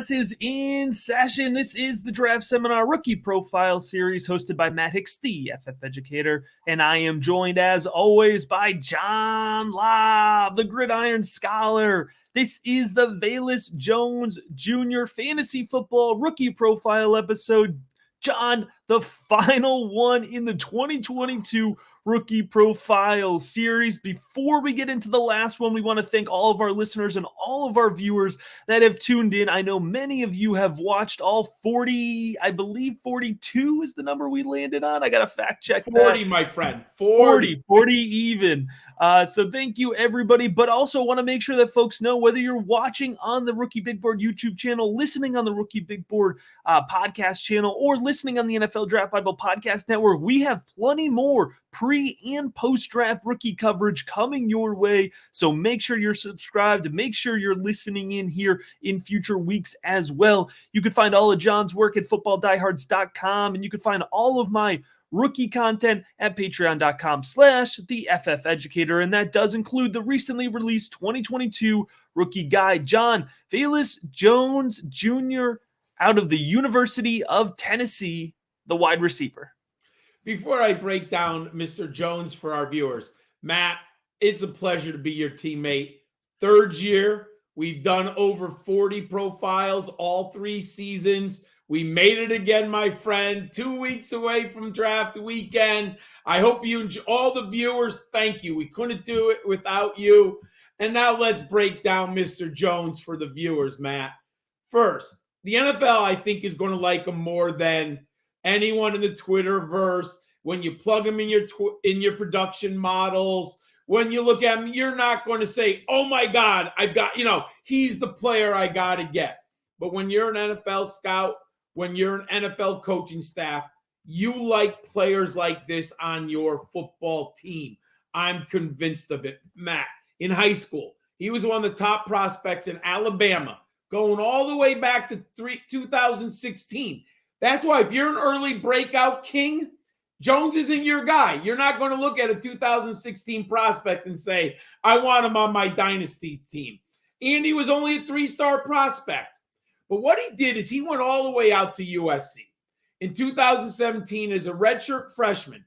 class is in session. This is the Draft Seminar Rookie Profile Series hosted by Matt Hicks, the FF Educator, and I am joined as always by John Laub, the Gridiron Scholar. This is the Velus Jones Jr. Fantasy Football Rookie Profile episode. John, the final one in the 2022 Rookie Profile Series. Before we get into the last one, we want to thank all of our listeners and all of our viewers that have tuned in. I know many of you have watched all 40, I believe 42 is the number we landed on. I got to fact check 40, that. my friend. 40 even. So thank you, everybody. But also want to make sure that folks know whether you're watching on the Rookie Big Board YouTube channel, listening on the Rookie Big Board podcast channel, or listening on the NFL Draft Bible Podcast Network, we have plenty more pre- and post-draft rookie coverage coming your way. So make sure you're subscribed. Make sure you're listening in here in future weeks as well. You can find all of John's work at footballdiehards.com, and you can find all of my rookie content at patreon.com/theFFeducator, and that does include the recently released 2022 rookie guide. John, Velus Jones Jr. out of the University of Tennessee, the wide receiver. Before I break down Mr. Jones for our viewers, Matt, it's a pleasure to be your teammate. Third year, we've done over 40 profiles all 3 seasons. We made it again, my friend, 2 weeks away from draft weekend. I hope you enjoy. All the viewers, thank you. We couldn't do it without you. And now let's break down Mr. Jones for the viewers, Matt. First, the NFL, I think, is going to like him more than anyone in the Twitterverse. When you plug him in your production models, when you look at him, you're not going to say, oh my God, he's the player I got to get. But when you're an NFL scout, when you're an NFL coaching staff, you like players like this on your football team. I'm convinced of it. Matt, in high school, he was one of the top prospects in Alabama, going all the way back to 2016. That's why if you're an early breakout king, Jones isn't your guy. You're not going to look at a 2016 prospect and say, I want him on my dynasty team. And he was only a 3-star prospect. But what he did is he went all the way out to USC in 2017 as a redshirt freshman.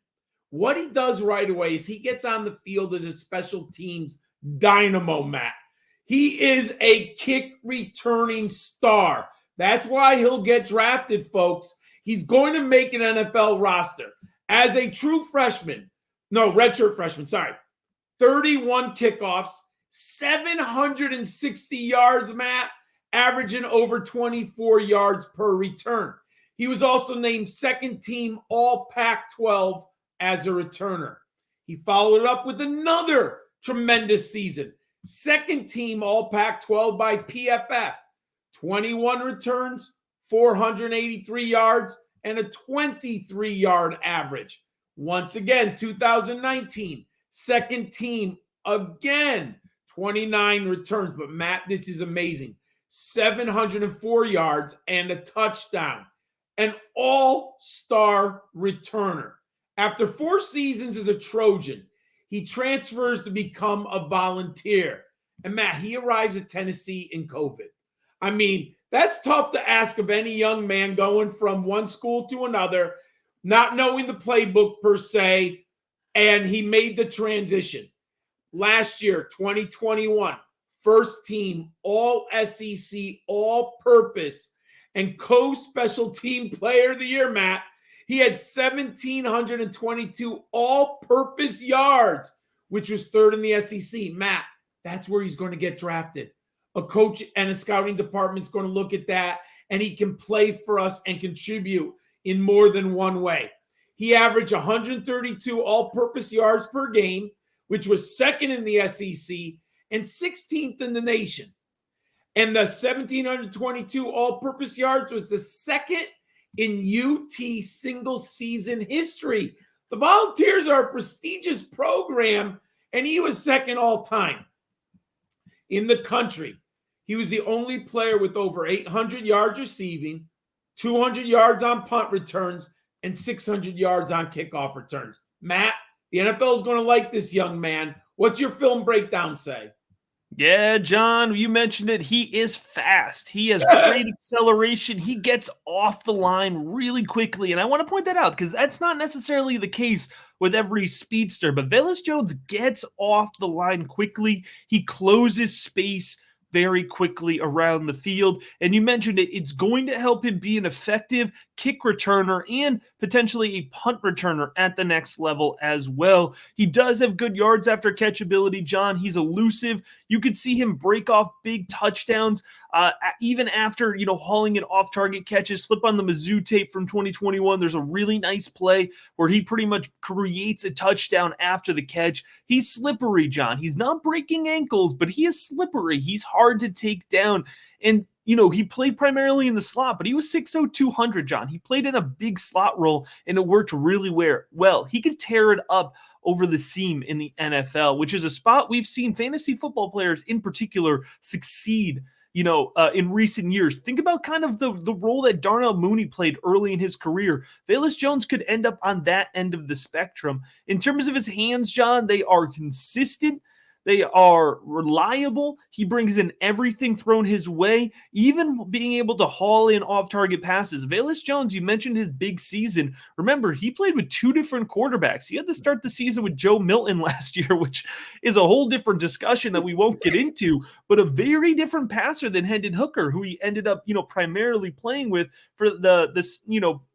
What he does right away is he gets on the field as a special teams dynamo, Matt. He is a kick returning star. That's why he'll get drafted, folks. He's going to make an NFL roster as a true freshman. No, redshirt freshman, 31 kickoffs, 760 yards, Matt, averaging over 24 yards per return. He was also named second team All Pac-12 as a returner. He followed it up with another tremendous season. Second team All Pac-12 by PFF. 21 returns, 483 yards, and a 23-yard average. Once again, 2019, second team again, 29 returns. But Matt, this is amazing. 704 yards and a touchdown. An all-star returner. After 4 seasons as a Trojan, he transfers to become a volunteer. And Matt, he arrives at Tennessee in COVID. I mean, that's tough to ask of any young man going from one school to another, not knowing the playbook per se, and he made the transition. Last year, 2021, first team, all SEC, all-purpose, and co-special team player of the year, Matt. He had 1,722 all-purpose yards, which was third in the SEC. Matt, that's where he's going to get drafted. A coach and a scouting department is going to look at that, and he can play for us and contribute in more than one way. He averaged 132 all-purpose yards per game, which was second in the SEC and 16th in the nation. And the 1,722 all-purpose yards was the second in UT single-season history. The Volunteers are a prestigious program, and he was second all-time in the country. He was the only player with over 800 yards receiving, 200 yards on punt returns, and 600 yards on kickoff returns. Matt, the NFL is going to like this young man. What's your film breakdown say? Yeah, John, you mentioned it. He is fast. He has great acceleration. He gets off the line really quickly. And I want to point that out because that's not necessarily the case with every speedster. But Velus Jones gets off the line quickly. He closes space very quickly around the field. And you mentioned it, it's going to help him be an effective kick returner and potentially a punt returner at the next level as well. He does have good yards after catch ability, John. He's elusive. You could see him break off big touchdowns, even after, hauling in off-target catches. Flip on the Mizzou tape from 2021. There's a really nice play where he pretty much creates a touchdown after the catch. He's slippery, John. He's not breaking ankles, but he is slippery. He's hard to take down. And he played primarily in the slot, but he was 6'0", 200, John. He played in a big slot role, and it worked really well. He could tear it up over the seam in the NFL, which is a spot we've seen fantasy football players in particular succeed in recent years. Think about kind of the role that Darnell Mooney played early in his career. Velus Jones could end up on that end of the spectrum. In terms of his hands, John, they are consistent. They are reliable. He brings in everything thrown his way, even being able to haul in off-target passes. Velus Jones, you mentioned his big season. Remember, he played with two different quarterbacks. He had to start the season with Joe Milton last year, which is a whole different discussion that we won't get into, but a very different passer than Hendon Hooker, who he ended up, primarily playing with for this,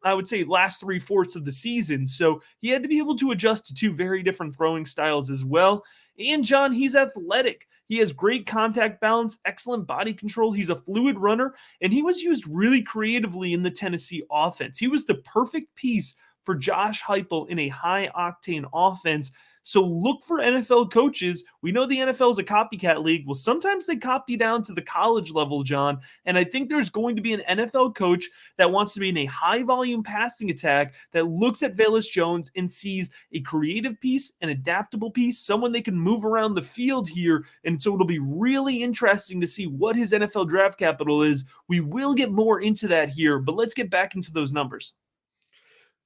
I would say last 3/4 of the season. So he had to be able to adjust to two very different throwing styles as well. And John, he's athletic. He has great contact balance, excellent body control. He's a fluid runner, and he was used really creatively in the Tennessee offense. He was the perfect piece for Josh Heupel in a high-octane offense. So look for NFL coaches. We know the NFL is a copycat league. Well, sometimes they copy down to the college level, John. And I think there's going to be an NFL coach that wants to be in a high-volume passing attack that looks at Velus Jones and sees a creative piece, an adaptable piece, someone they can move around the field here. And so it'll be really interesting to see what his NFL draft capital is. We will get more into that here, but let's get back into those numbers.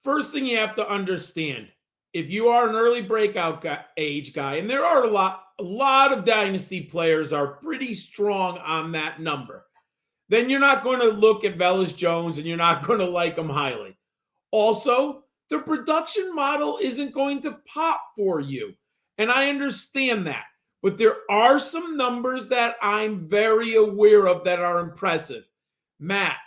First thing you have to understand, if you are an early breakout age guy, and there are a lot of dynasty players are pretty strong on that number, then you're not going to look at Velus Jones and you're not going to like him highly. Also, the production model isn't going to pop for you. And I understand that. But there are some numbers that I'm very aware of that are impressive. Matt,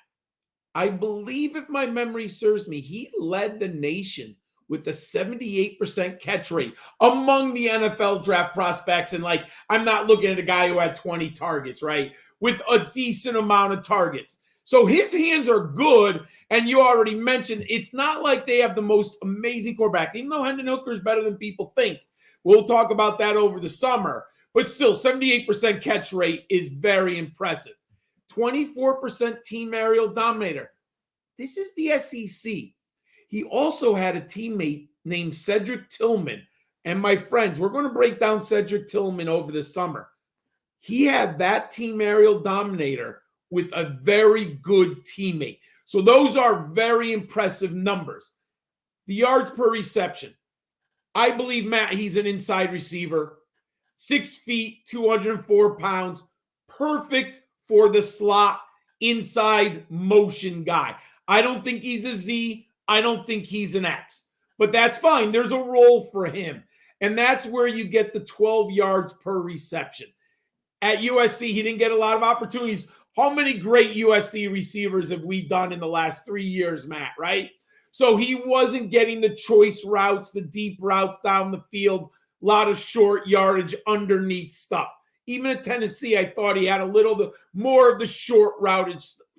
I believe if my memory serves me, he led the nation with a 78% catch rate among the NFL draft prospects. And I'm not looking at a guy who had 20 targets, right? With a decent amount of targets. So his hands are good. And you already mentioned, it's not like they have the most amazing quarterback, even though Hendon Hooker is better than people think. We'll talk about that over the summer. But still, 78% catch rate is very impressive. 24% team aerial dominator. This is the SEC. He also had a teammate named Cedric Tillman. And my friends, we're going to break down Cedric Tillman over the summer. He had that team aerial dominator with a very good teammate. So those are very impressive numbers. The yards per reception. I believe, Matt, he's an inside receiver. 6 feet, 204 pounds. Perfect for the slot inside motion guy. I don't think he's a Z. I don't think he's an X, but that's fine. There's a role for him. And that's where you get the 12 yards per reception. At USC, he didn't get a lot of opportunities. How many great USC receivers have we done in the last 3 years, Matt, right? So he wasn't getting the choice routes, the deep routes down the field, a lot of short yardage underneath stuff. Even at Tennessee, I thought he had a little more of the short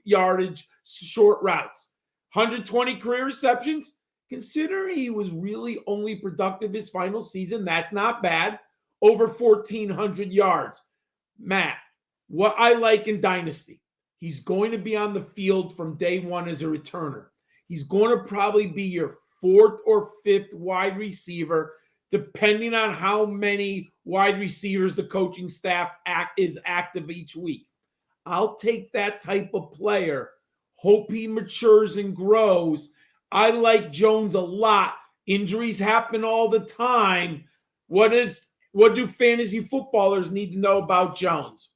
yardage, short routes. 120 career receptions. Considering he was really only productive his final season, that's not bad. Over 1,400 yards. Matt, what I like in Dynasty, he's going to be on the field from day one as a returner. He's going to probably be your 4th or 5th wide receiver, depending on how many wide receivers the coaching staff is active each week. I'll take that type of player. Hope he matures and grows. I like Jones a lot. Injuries happen all the time. What is what do fantasy footballers need to know about Jones?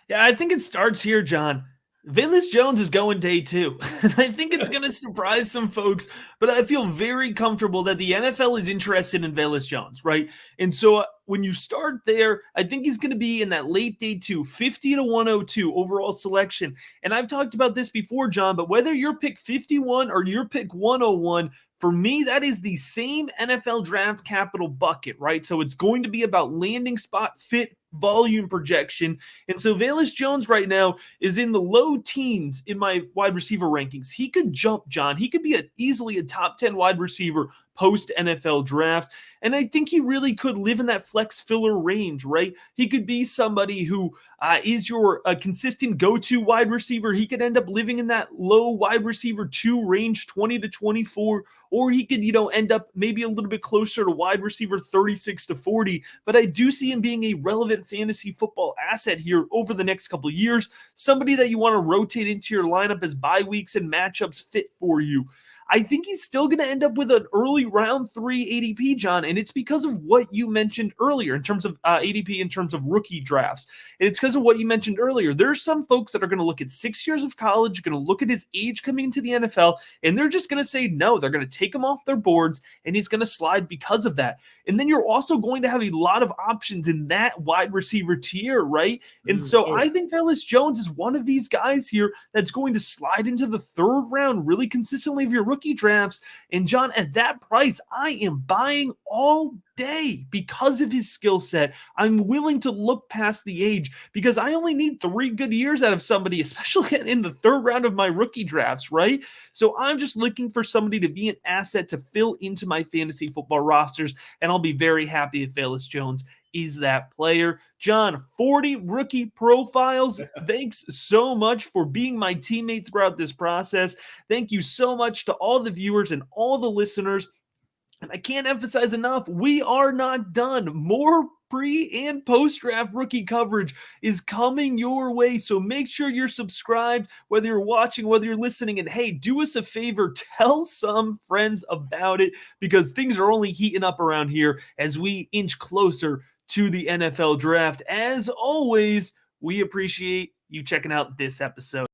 Yeah, I think it starts here, John. Velus Jones is going day 2. And I think it's going to surprise some folks, but I feel very comfortable that the NFL is interested in Velus Jones, right? And so when you start there, I think he's going to be in that late day 2, 50 to 102 overall selection. And I've talked about this before, John, but whether you're pick 51 or you're pick 101, for me, that is the same NFL draft capital bucket, right? So it's going to be about landing spot fit, volume projection. And so Velus Jones right now is in the low teens in my wide receiver rankings. He could jump, John. He could be easily a top 10 wide receiver post NFL draft. And I think he really could live in that flex filler range, right? He could be somebody who is your consistent go-to wide receiver. He could end up living in that low wide receiver 2 range, 20 to 24, or he could, end up maybe a little bit closer to wide receiver 36 to 40. But I do see him being a relevant fantasy football asset here over the next couple of years. Somebody that you want to rotate into your lineup as bye weeks and matchups fit for you. I think he's still going to end up with an early round 3 ADP, John, and it's because of what you mentioned earlier in terms of ADP, in terms of rookie drafts. And it's because of what you mentioned earlier. There's some folks that are going to look at 6 years of college, going to look at his age coming into the NFL, and they're just going to say no. They're going to take him off their boards, and he's going to slide because of that. And then you're also going to have a lot of options in that wide receiver tier, right? And so I think Velus Jones is one of these guys here that's going to slide into the 3rd round really consistently of your rookie drafts. And John, at that price, I am buying all day because of his skill set. I'm willing to look past the age because I only need 3 good years out of somebody, especially in the 3rd round of my rookie drafts, right? So I'm just looking for somebody to be an asset to fill into my fantasy football rosters, and I'll be very happy if Velus Jones is that player. John, 40 rookie profiles. Thanks so much for being my teammate throughout this process. Thank you so much to all the viewers and all the listeners. And I can't emphasize enough, we are not done. More pre and post draft rookie coverage is coming your way. So make sure you're subscribed, whether you're watching, whether you're listening. And hey, do us a favor, tell some friends about it because things are only heating up around here as we inch closer to the NFL draft. As always, we appreciate you checking out this episode.